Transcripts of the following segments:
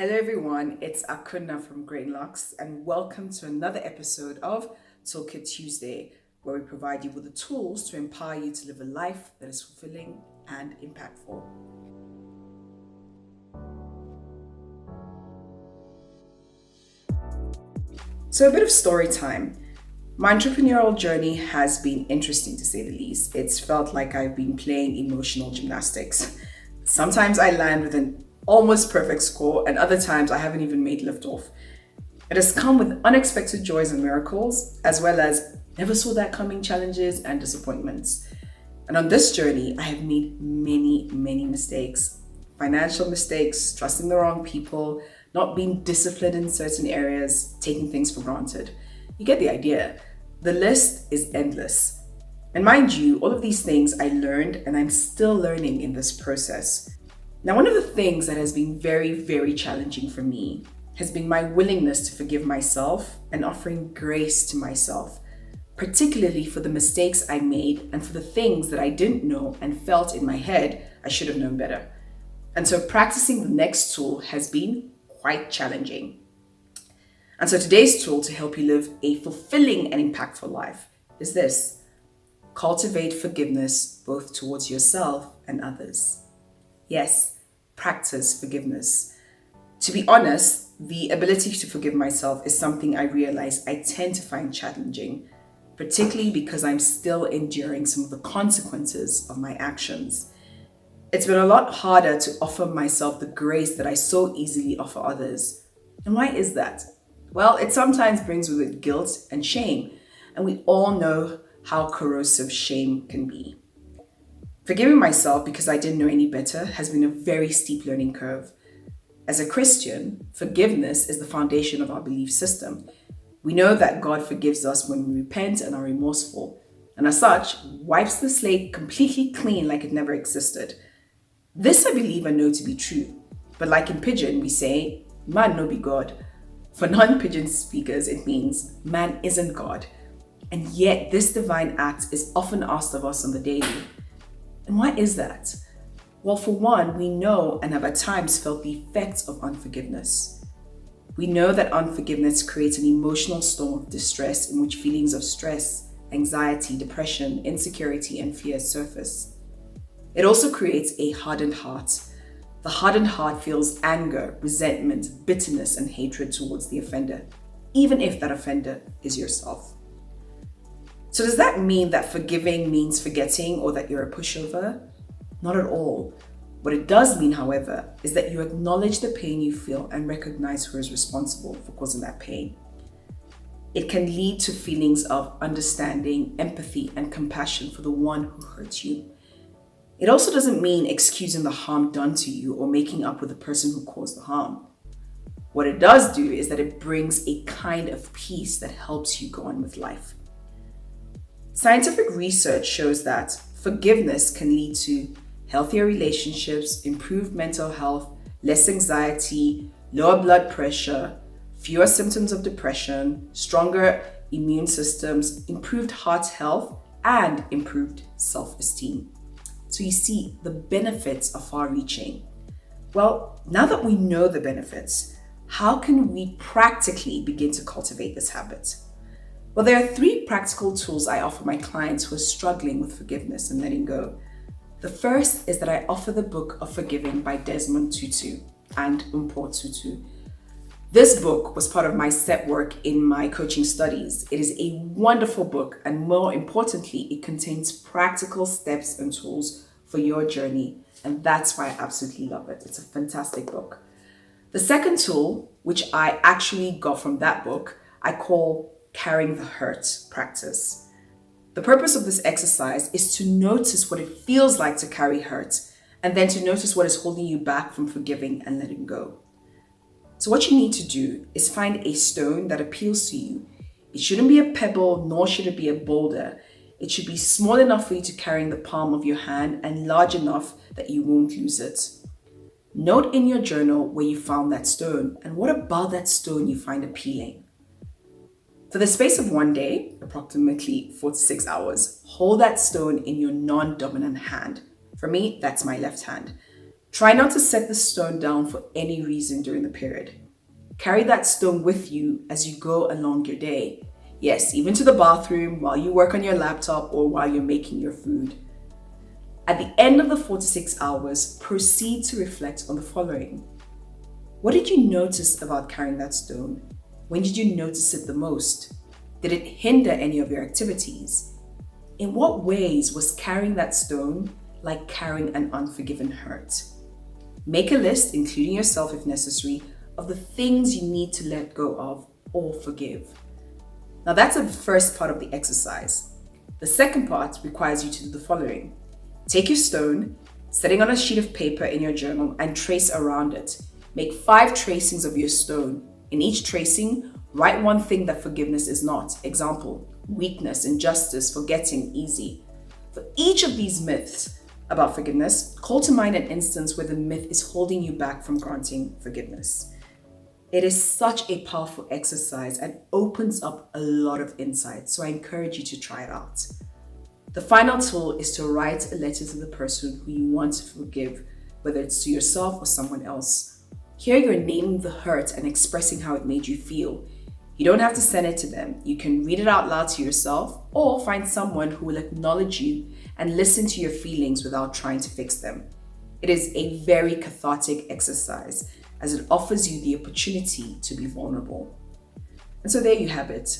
Hello, everyone. It's Akuna from Greenlocks, and welcome to another episode of Toolkit Tuesday, where we provide you with the tools to empower you to live a life that is fulfilling and impactful. So, a bit of story time. My entrepreneurial journey has been interesting to say the least. It's felt like I've been playing emotional gymnastics. Sometimes I land with an almost perfect score, and other times I haven't even made liftoff. It has come with unexpected joys and miracles, as well as never saw that coming challenges and disappointments. And on this journey, I have made many mistakes. Financial mistakes, trusting the wrong people, not being disciplined in certain areas, taking things for granted. You get the idea. The list is endless. And mind you, all of these things I learned and I'm still learning in this process. Now, one of the things that has been very challenging for me has been my willingness to forgive myself and offering grace to myself, particularly for the mistakes I made and for the things that I didn't know and felt in my head I should have known better. And so practicing the next tool has been quite challenging. And so today's tool to help you live a fulfilling and impactful life is this: cultivate forgiveness both towards yourself and others. Yes, practice forgiveness. To be honest, the ability to forgive myself is something I realize I tend to find challenging, particularly because I'm still enduring some of the consequences of my actions. It's been a lot harder to offer myself the grace that I so easily offer others. And why is that? Well, it sometimes brings with it guilt and shame, and we all know how corrosive shame can be. Forgiving myself because I didn't know any better has been a very steep learning curve. As a Christian, forgiveness is the foundation of our belief system. We know that God forgives us when we repent and are remorseful, and as such, wipes the slate completely clean like it never existed. This I believe and know to be true, but like in Pidgin, we say, man no be God. For non-Pidgin speakers, it means man isn't God. And yet, this divine act is often asked of us on the daily. And why is that? Well, for one, we know and have at times felt the effects of unforgiveness. We know that unforgiveness creates an emotional storm of distress in which feelings of stress, anxiety, depression, insecurity, and fear surface. It also creates a hardened heart. The hardened heart feels anger, resentment, bitterness, and hatred towards the offender, even if that offender is yourself. So does that mean that forgiving means forgetting or that you're a pushover? Not at all. What it does mean, however, is that you acknowledge the pain you feel and recognize who is responsible for causing that pain. It can lead to feelings of understanding, empathy, and compassion for the one who hurt you. It also doesn't mean excusing the harm done to you or making up with the person who caused the harm. What it does do is that it brings a kind of peace that helps you go on with life. Scientific research shows that forgiveness can lead to healthier relationships, improved mental health, less anxiety, lower blood pressure, fewer symptoms of depression, stronger immune systems, improved heart health, and improved self-esteem. So you see, the benefits are far-reaching. Well, now that we know the benefits, how can we practically begin to cultivate this habit? Well, there are 3 practical tools I offer my clients who are struggling with forgiveness and letting go. The first is that I offer the book of Forgiving by Desmond Tutu and Umpo Tutu. This book was part of my set work in my coaching studies. It is a wonderful book, and more importantly, it contains practical steps and tools for your journey, and that's why I absolutely love it. It's a fantastic book. The second tool, which I actually got from that book, I call Carrying the Hurt practice. The purpose of this exercise is to notice what it feels like to carry hurt, and then to notice what is holding you back from forgiving and letting go. So what you need to do is find a stone that appeals to you. It shouldn't be a pebble, nor should it be a boulder. It should be small enough for you to carry in the palm of your hand and large enough that you won't lose it. Note in your journal where you found that stone and what about that stone you find appealing. For the space of one day, approximately 4 to 6 hours, hold that stone in your non-dominant hand. For me, that's my left hand. Try not to set the stone down for any reason during the period. Carry that stone with you as you go along your day. Yes, even to the bathroom, while you work on your laptop, or while you're making your food. At the end of the 4 to 6 hours, proceed to reflect on the following. What did you notice about carrying that stone? When did you notice it the most? Did it hinder any of your activities? In what ways was carrying that stone like carrying an unforgiven hurt? Make a list, including yourself if necessary, of the things you need to let go of or forgive. Now that's the first part of the exercise. The second part requires you to do the following. Take your stone, set it on a sheet of paper in your journal, and trace around it. Make 5 tracings of your stone. In each tracing, write one thing that forgiveness is not. Example, weakness, injustice, forgetting, easy. For each of these myths about forgiveness, call to mind an instance where the myth is holding you back from granting forgiveness. It is such a powerful exercise and opens up a lot of insight, so I encourage you to try it out. The final tool is to write a letter to the person who you want to forgive, whether it's to yourself or someone else. Here you're naming the hurt and expressing how it made you feel. You don't have to send it to them. You can read it out loud to yourself or find someone who will acknowledge you and listen to your feelings without trying to fix them. It is a very cathartic exercise as it offers you the opportunity to be vulnerable. And so there you have it.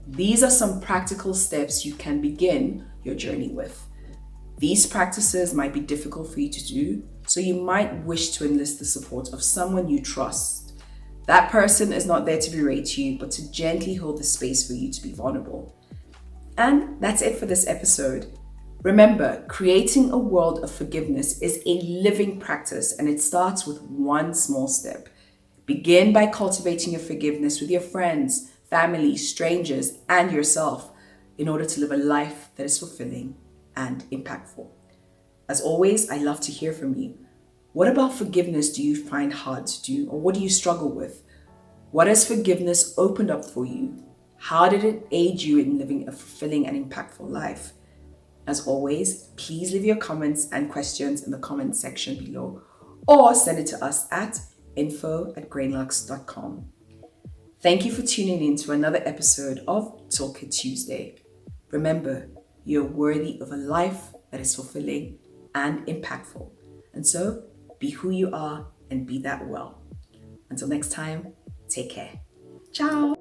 These are some practical steps you can begin your journey with. These practices might be difficult for you to do, so you might wish to enlist the support of someone you trust. That person is not there to berate you, but to gently hold the space for you to be vulnerable. And that's it for this episode. Remember, creating a world of forgiveness is a living practice, and it starts with one small step. Begin by cultivating your forgiveness with your friends, family, strangers, and yourself in order to live a life that is fulfilling and impactful. As always, I love to hear from you. What about forgiveness do you find hard to do, or what do you struggle with? What has forgiveness opened up for you? How did it aid you in living a fulfilling and impactful life? As always, please leave your comments and questions in the comment section below, or send it to us at info@grainlux.com. Thank you for tuning in to another episode of Toolkit Tuesday. Remember, you're worthy of a life that is fulfilling and impactful. And so, be who you are and be that well. Until next time, take care. Ciao.